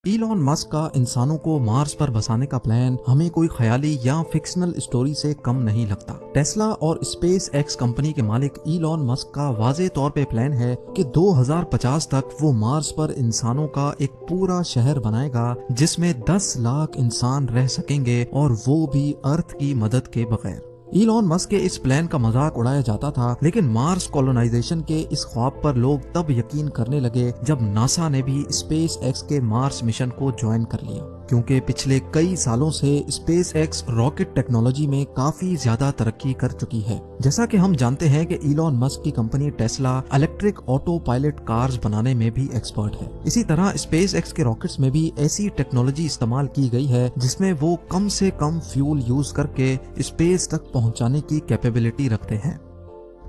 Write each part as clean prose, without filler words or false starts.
Elon Musk का इंसानों को मार्स पर बसाने का प्लान हमें कोई ख्याली या फिक्शनल स्टोरी से कम नहीं लगता। टेस्ला और स्पेस एक्स कंपनी के मालिक इलॉन मस्क का वाज़े तौर पे प्लान है कि 2050 तक वो मार्स पर इंसानों का एक पूरा शहर बनाएगा जिसमें 10 लाख इंसान रह सकेंगे और वो भी अर्थ की मदद के बगैर। इलॉन मस्क के इस प्लान का मजाक उड़ाया जाता था, लेकिन मार्स कॉलोनाइजेशन के इस ख्वाब पर लोग तब यकीन करने लगे जब नासा ने भी स्पेस एक्स के मार्स मिशन को ज्वाइन कर लिया, क्योंकि पिछले कई सालों से स्पेस एक्स रॉकेट टेक्नोलॉजी में काफी ज्यादा तरक्की कर चुकी है। जैसा कि हम जानते हैं कि इलॉन मस्क की company Tesla electric auto pilot cars बनाने में भी एक्सपर्ट है। इसी तरह स्पेस एक्स के रॉकेट्स में भी ऐसी टेक्नोलॉजी इस्तेमाल की गई है जिसमें वो कम से कम फ्यूल यूज करके स्पेस तक पहुंचाने की कैपेबिलिटी रखते हैं।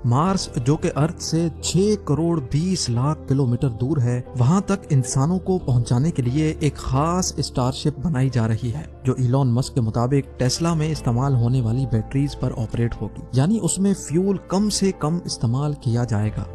मार्स, जो कि अर्थ से 6 करोड़ 20 लाख किलोमीटर दूर है, वहां तक इंसानों को पहुंचाने के लिए एक खास स्टारशिप बनाई जा रही है जो इलॉन मस्क के मुताबिक टेस्ला में इस्तेमाल होने वाली बैटरीज पर ऑपरेट होगी, यानी उसमें फ्यूल कम से कम इस्तेमाल किया जाएगा।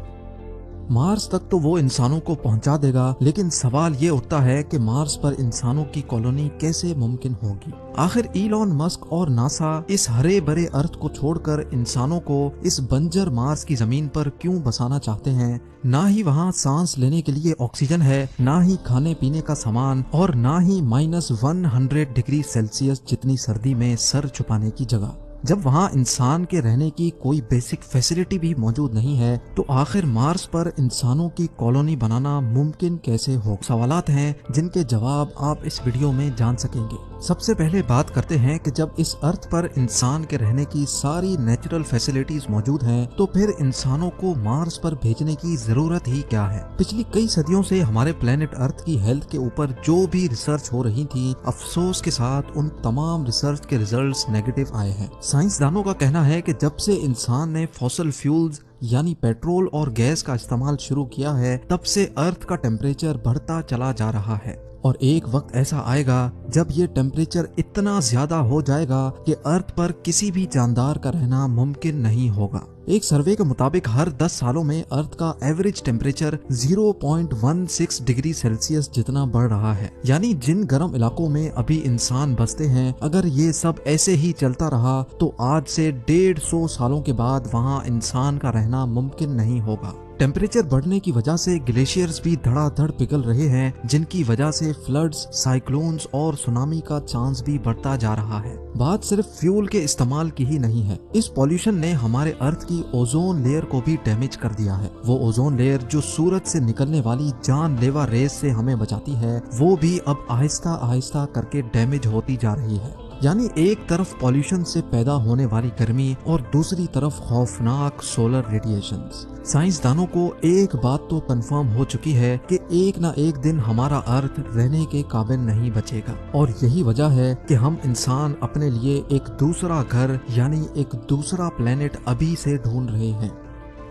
मार्स तक तो वो इंसानों को पहुंचा देगा, लेकिन सवाल ये उठता है कि मार्स पर इंसानों की कॉलोनी कैसे मुमकिन होगी। आखिर इलॉन मस्क और नासा इस हरे भरे अर्थ को छोड़कर इंसानों को इस बंजर मार्स की जमीन पर क्यों बसाना चाहते हैं? ना ही वहाँ सांस लेने के लिए ऑक्सीजन है, ना ही खाने पीने का सामान, और ना ही -100 डिग्री सेल्सियस जितनी सर्दी में सर छुपाने की जगह। जब वहाँ इंसान के रहने की कोई बेसिक फैसिलिटी भी मौजूद नहीं है, तो आखिर मार्स पर इंसानों की कॉलोनी बनाना मुमकिन कैसे हो? सवालात हैं जिनके जवाब आप इस वीडियो में जान सकेंगे। सबसे पहले बात करते हैं कि जब इस अर्थ पर इंसान के रहने की सारी नेचुरल फैसिलिटीज मौजूद हैं, तो फिर इंसानों को मार्स पर भेजने की जरूरत ही क्या है? पिछली कई सदियों से हमारे प्लेनेट अर्थ की हेल्थ के ऊपर जो भी रिसर्च हो रही थी, अफसोस के साथ उन तमाम रिसर्च के रिजल्ट्स नेगेटिव आए हैं। साइंसदानों का कहना है कि जब से इंसान ने फॉसिल फ्यूल्स यानी पेट्रोल और गैस का इस्तेमाल शुरू किया है, तब से अर्थ का टेम्परेचर बढ़ता चला जा रहा है, और एक वक्त ऐसा आएगा जब ये टेम्परेचर इतना ज्यादा हो जाएगा कि अर्थ पर किसी भी जानदार का रहना मुमकिन नहीं होगा। एक सर्वे के मुताबिक हर 10 सालों में अर्थ का एवरेज टेम्परेचर 0.16 डिग्री सेल्सियस जितना बढ़ रहा है, यानी जिन गर्म इलाकों में अभी इंसान बसते हैं, अगर ये सब ऐसे ही चलता रहा तो आज से 150 सालों के बाद वहाँ इंसान का रहना मुमकिन नहीं होगा। टेम्परेचर बढ़ने की वजह से ग्लेशियर्स भी धड़ाधड़ पिघल रहे हैं, जिनकी वजह से फ्लड्स, साइक्लोन्स और सुनामी का चांस भी बढ़ता जा रहा है। बात सिर्फ फ्यूल के इस्तेमाल की ही नहीं है। इस पॉल्यूशन ने हमारे अर्थ की ओजोन लेयर को भी डैमेज कर दिया है। वो ओजोन लेयर जो सूरज से निकलने वाली जानलेवा रेस से हमें बचाती है, वो भी अब आहिस्ता आहिस्ता करके डैमेज होती जा रही है। यानी एक तरफ पॉल्यूशन से पैदा होने वाली गर्मी और दूसरी तरफ खौफनाक सोलर रेडिएशंस। साइंसदानों को एक बात तो कंफर्म हो चुकी है कि एक ना एक दिन हमारा अर्थ रहने के काबिल नहीं बचेगा, और यही वजह है कि हम इंसान अपने लिए एक दूसरा घर यानी एक दूसरा प्लेनेट अभी से ढूंढ रहे हैं।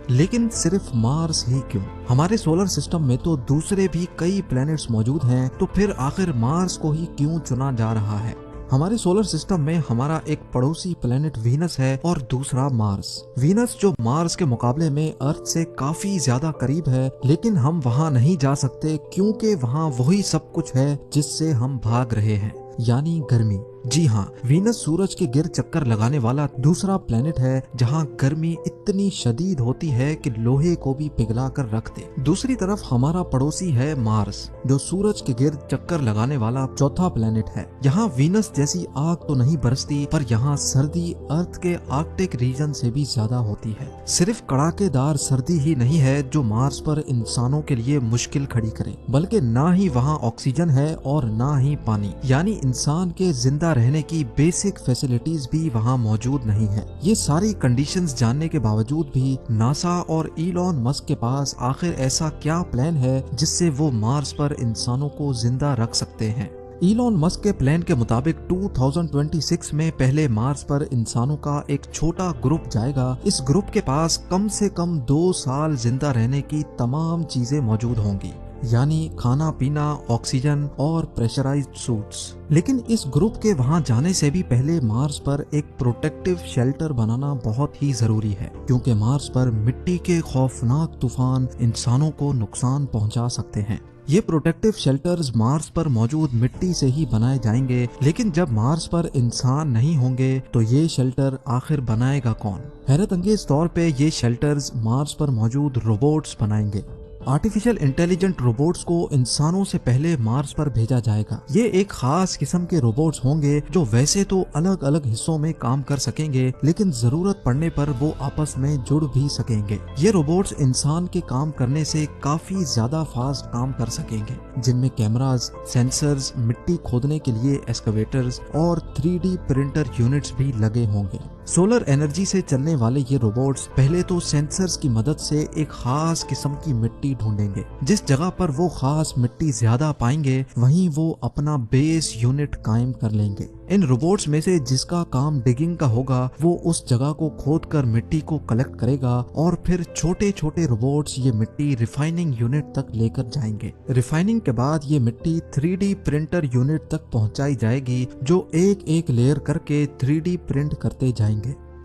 लेकिन सिर्फ मार्स ही क्यों? हमारे सोलर सिस्टम में तो दूसरे भी कई प्लैनेट्स मौजूद हैं, तो फिर आखिर मार्स को ही क्यों चुना जा रहा है? हमारे सोलर सिस्टम में हमारा एक पड़ोसी प्लेनेट वीनस है और दूसरा मार्स। वीनस जो मार्स के मुकाबले में अर्थ से काफी ज्यादा करीब है, लेकिन हम वहां नहीं जा सकते क्योंकि वहां वही सब कुछ है जिससे हम भाग रहे हैं, यानी गर्मी। जी हाँ, वीनस सूरज के गिर चक्कर लगाने वाला दूसरा प्लेनेट है जहाँ गर्मी इतनी शदीद होती है कि लोहे को भी पिघला कर रख दे। दूसरी तरफ हमारा पड़ोसी है मार्स, जो सूरज के गिर चक्कर लगाने वाला चौथा प्लेनेट है। यहाँ वीनस जैसी आग तो नहीं बरसती, पर यहाँ सर्दी अर्थ के आर्कटिक रीजन से भी ज्यादा होती है। सिर्फ कड़ाकेदार सर्दी ही नहीं है जो मार्स पर इंसानों के लिए मुश्किल खड़ी करे, बल्कि ना ही वहाँ ऑक्सीजन है और ना ही पानी, यानी इंसान के जिंदा रहने की बेसिक फैसिलिटीज भी वहां मौजूद नहीं है। ये सारी कंडीशंस जानने के बावजूद भी नासा और इलॉन मस्क के पास आखिर ऐसा क्या प्लान है जिससे वो मार्स पर इंसानों को जिंदा रख सकते हैं? इलॉन मस्क के प्लान के मुताबिक 2026 में पहले मार्स पर इंसानों का एक छोटा ग्रुप जाएगा। इस ग्रुप के पास कम से कम 2 साल जिंदा रहने की तमाम चीजें मौजूद होंगी, यानी खाना पीना, ऑक्सीजन और प्रेशराइज्ड सूट्स। लेकिन इस ग्रुप के वहां जाने से भी पहले मार्स पर एक प्रोटेक्टिव शेल्टर बनाना बहुत ही जरूरी है, क्योंकि मार्स पर मिट्टी के खौफनाक तूफान इंसानों को नुकसान पहुंचा सकते हैं। ये प्रोटेक्टिव शेल्टर्स मार्स पर मौजूद मिट्टी से ही बनाए जाएंगे, लेकिन जब मार्स पर इंसान नहीं होंगे तो ये शेल्टर आखिर बनाएगा कौन? हैरत अंगेज तौर पे ये शेल्टर्स मार्स पर मौजूद रोबोट्स बनाएंगे। आर्टिफिशियल इंटेलिजेंट रोबोट्स को इंसानों से पहले मार्स पर भेजा जाएगा। ये एक खास किस्म के रोबोट्स होंगे जो वैसे तो अलग अलग हिस्सों में काम कर सकेंगे, लेकिन जरूरत पड़ने पर वो आपस में जुड़ भी सकेंगे। ये रोबोट्स इंसान के काम करने से काफी ज्यादा फास्ट काम कर सकेंगे, जिनमें कैमरास, सेंसर्स, मिट्टी खोदने के लिए एक्सकवेटर्स और 3D प्रिंटर यूनिट्स भी लगे होंगे। सोलर एनर्जी से चलने वाले ये रोबोट्स पहले तो सेंसर्स की मदद से एक खास किस्म की मिट्टी ढूंढेंगे। जिस जगह पर वो खास मिट्टी ज्यादा पाएंगे वहीं वो अपना बेस यूनिट कायम कर लेंगे। इन रोबोट्स में से जिसका काम डिगिंग का होगा वो उस जगह को खोदकर मिट्टी को कलेक्ट करेगा और फिर छोटे छोटे रोबोट्स ये मिट्टी रिफाइनिंग यूनिट तक लेकर जाएंगे। रिफाइनिंग के बाद ये मिट्टी 3D प्रिंटर यूनिट तक पहुंचाई जाएगी, जो एक एक लेयर करके 3D प्रिंट करते जाएंगे।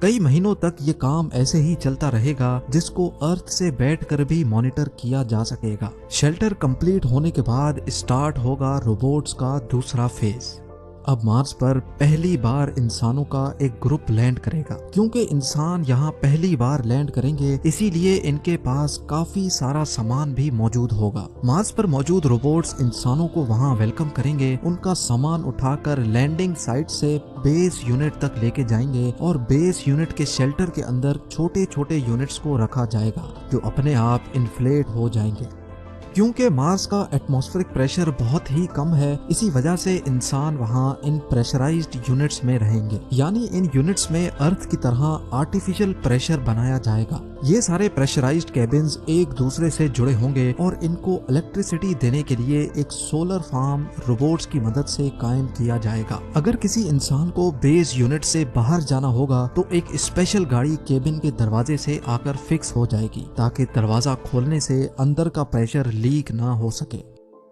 कई महीनों तक ये काम ऐसे ही चलता रहेगा, जिसको अर्थ से बैठकर भी मॉनिटर किया जा सकेगा। शेल्टर कंप्लीट होने के बाद स्टार्ट होगा रोबोट्स का दूसरा फेज। अब मार्स पर पहली बार इंसानों का एक ग्रुप लैंड करेगा। क्योंकि इंसान यहाँ पहली बार लैंड करेंगे, इसीलिए इनके पास काफी सारा सामान भी मौजूद होगा। मार्स पर मौजूद रोबोट्स इंसानों को वहाँ वेलकम करेंगे, उनका सामान उठाकर लैंडिंग साइट से बेस यूनिट तक लेके जाएंगे और बेस यूनिट के शेल्टर के अंदर छोटे छोटे यूनिट्स को रखा जाएगा, जो अपने आप इन्फ्लेट हो जाएंगे। क्योंकि मार्स का एटमॉस्फेरिक प्रेशर बहुत ही कम है, इसी वजह से इंसान वहाँ इन प्रेशराइज्ड यूनिट्स में रहेंगे। यानी इन यूनिट्स में अर्थ की तरह आर्टिफिशियल प्रेशर बनाया जाएगा। ये सारे प्रेशराइज्ड केबिन्स एक दूसरे से जुड़े होंगे और इनको इलेक्ट्रिसिटी देने के लिए एक सोलर फार्म रोबोट्स की मदद से कायम किया जाएगा। अगर किसी इंसान को बेस यूनिट से बाहर जाना होगा तो एक स्पेशल गाड़ी केबिन के दरवाजे से आकर फिक्स हो जाएगी, ताकि दरवाजा खोलने से अंदर का प्रेशर लीक ना हो सके।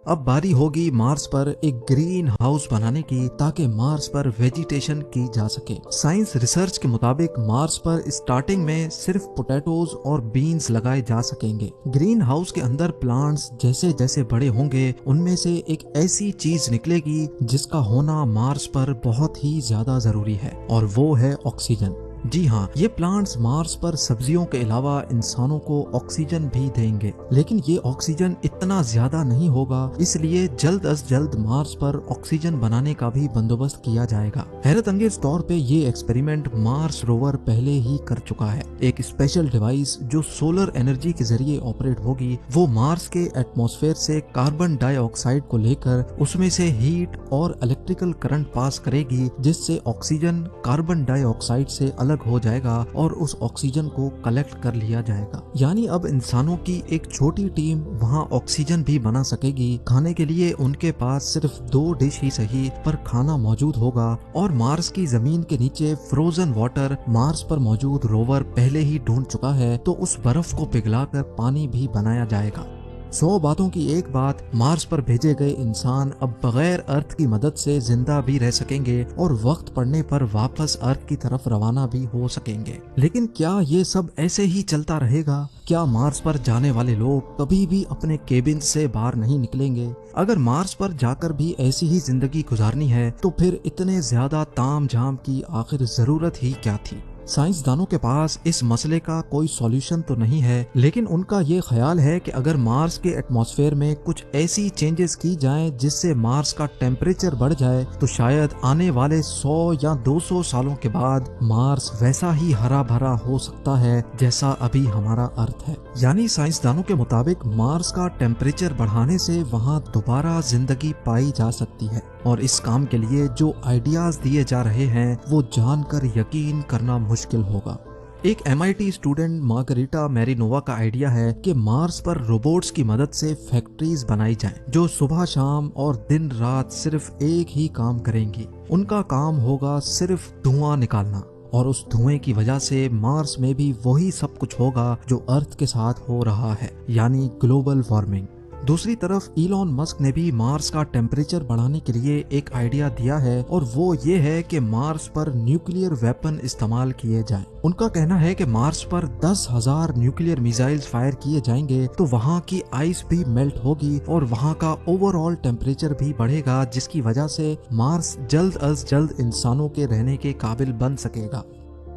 अब बारी होगी मार्स पर एक ग्रीन हाउस बनाने की, ताकि मार्स पर वेजिटेशन की जा सके। साइंस रिसर्च के मुताबिक मार्स पर स्टार्टिंग में सिर्फ पोटैटोज और बीन्स लगाए जा सकेंगे। ग्रीन हाउस के अंदर प्लांट्स जैसे जैसे बड़े होंगे, उनमें से एक ऐसी चीज निकलेगी जिसका होना मार्स पर बहुत ही ज्यादा जरूरी है, और वो है ऑक्सीजन। जी हाँ, ये प्लांट्स मार्स पर सब्जियों के अलावा इंसानों को ऑक्सीजन भी देंगे, लेकिन ये ऑक्सीजन इतना ज्यादा नहीं होगा, इसलिए जल्द अज जल्द मार्स पर ऑक्सीजन बनाने का भी बंदोबस्त किया जाएगा। हैरत अंगेज तौर पे ये एक्सपेरिमेंट मार्स रोवर पहले ही कर चुका है। एक स्पेशल डिवाइस जो सोलर एनर्जी के जरिए ऑपरेट होगी, वो मार्स के एटमॉस्फेयर से कार्बन डाइऑक्साइड को लेकर उसमें से हीट और इलेक्ट्रिकल करंट पास करेगी, जिससे ऑक्सीजन कार्बन डाइऑक्साइड से अलग हो जाएगा और उस ऑक्सीजन को कलेक्ट कर लिया जाएगा। यानी अब इंसानों की एक छोटी टीम वहाँ ऑक्सीजन भी बना सकेगी। खाने के लिए उनके पास सिर्फ 2 डिश ही सही, पर खाना मौजूद होगा। और मार्स की जमीन के नीचे फ्रोजन वाटर मार्स पर मौजूद रोवर पहले ही ढूंढ चुका है, तो उस बर्फ को पिघलाकर पानी भी बनाया जाएगा। 100 बातों की एक बात, मार्स पर भेजे गए इंसान अब बगैर अर्थ की मदद से जिंदा भी रह सकेंगे और वक्त पड़ने पर वापस अर्थ की तरफ रवाना भी हो सकेंगे। लेकिन क्या ये सब ऐसे ही चलता रहेगा? क्या मार्स पर जाने वाले लोग कभी भी अपने केबिन से बाहर नहीं निकलेंगे? अगर मार्स पर जाकर भी ऐसी ही जिंदगी गुजारनी है, तो फिर इतने ज्यादा ताम झाम की आखिर जरूरत ही क्या थी? साइंसदानों के पास इस मसले का कोई सॉल्यूशन तो नहीं है, लेकिन उनका ये ख्याल है कि अगर मार्स के एटमॉस्फेयर में कुछ ऐसी चेंजेस की जाएं जिससे मार्स का टेम्परेचर बढ़ जाए, तो शायद आने वाले 100 या 200 सालों के बाद मार्स वैसा ही हरा भरा हो सकता है जैसा अभी हमारा अर्थ है। यानी साइंसदानों के मुताबिक मार्स का टेम्परेचर बढ़ाने से वहाँ दोबारा जिंदगी पाई जा सकती है, और इस काम के लिए जो आइडियाज दिए जा रहे हैं वो जानकर यकीन करना मुश्किल होगा। एक MIT स्टूडेंट मार्गरीटा मैरिनोवा का आइडिया है कि मार्स पर रोबोट्स की मदद से फैक्ट्रीज बनाई जाएं, जो सुबह शाम और दिन रात सिर्फ एक ही काम करेंगी। उनका काम होगा सिर्फ धुआं निकालना, और उस धुएं की वजह से मार्स में भी वही सब कुछ होगा जो अर्थ के साथ हो रहा है, यानी ग्लोबल वार्मिंग। दूसरी तरफ इलॉन मस्क ने भी मार्स का टेम्परेचर बढ़ाने के लिए एक आइडिया दिया है और वो ये है कि मार्स पर न्यूक्लियर वेपन इस्तेमाल किए जाएं। उनका कहना है कि मार्स पर 10,000 न्यूक्लियर मिसाइल्स फायर किए जाएंगे तो वहाँ की आइस भी मेल्ट होगी और वहाँ का ओवरऑल टेम्परेचर भी बढ़ेगा, जिसकी वजह से मार्स जल्द अज जल्द इंसानों के रहने के काबिल बन सकेगा।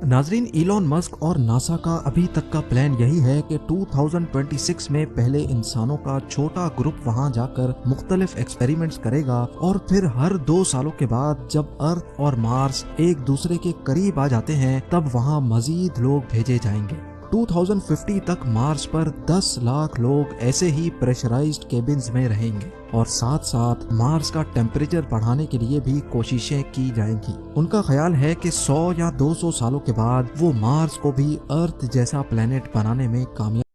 नाजरीन, इलॉन मस्क और नासा का अभी तक का प्लान यही है कि 2026 में पहले इंसानों का छोटा ग्रुप वहां जाकर मुख्तलिफ एक्सपेरिमेंट्स करेगा और फिर हर 2 सालों के बाद जब अर्थ और मार्स एक दूसरे के करीब आ जाते हैं तब वहां मजीद लोग भेजे जाएंगे। 2050 तक मार्स पर 10 लाख लोग ऐसे ही प्रेशराइज्ड केबिन्स में रहेंगे और साथ साथ मार्स का टेम्परेचर बढ़ाने के लिए भी कोशिशें की जाएंगी। उनका ख्याल है कि 100 या 200 सालों के बाद वो मार्स को भी अर्थ जैसा प्लेनेट बनाने में कामयाब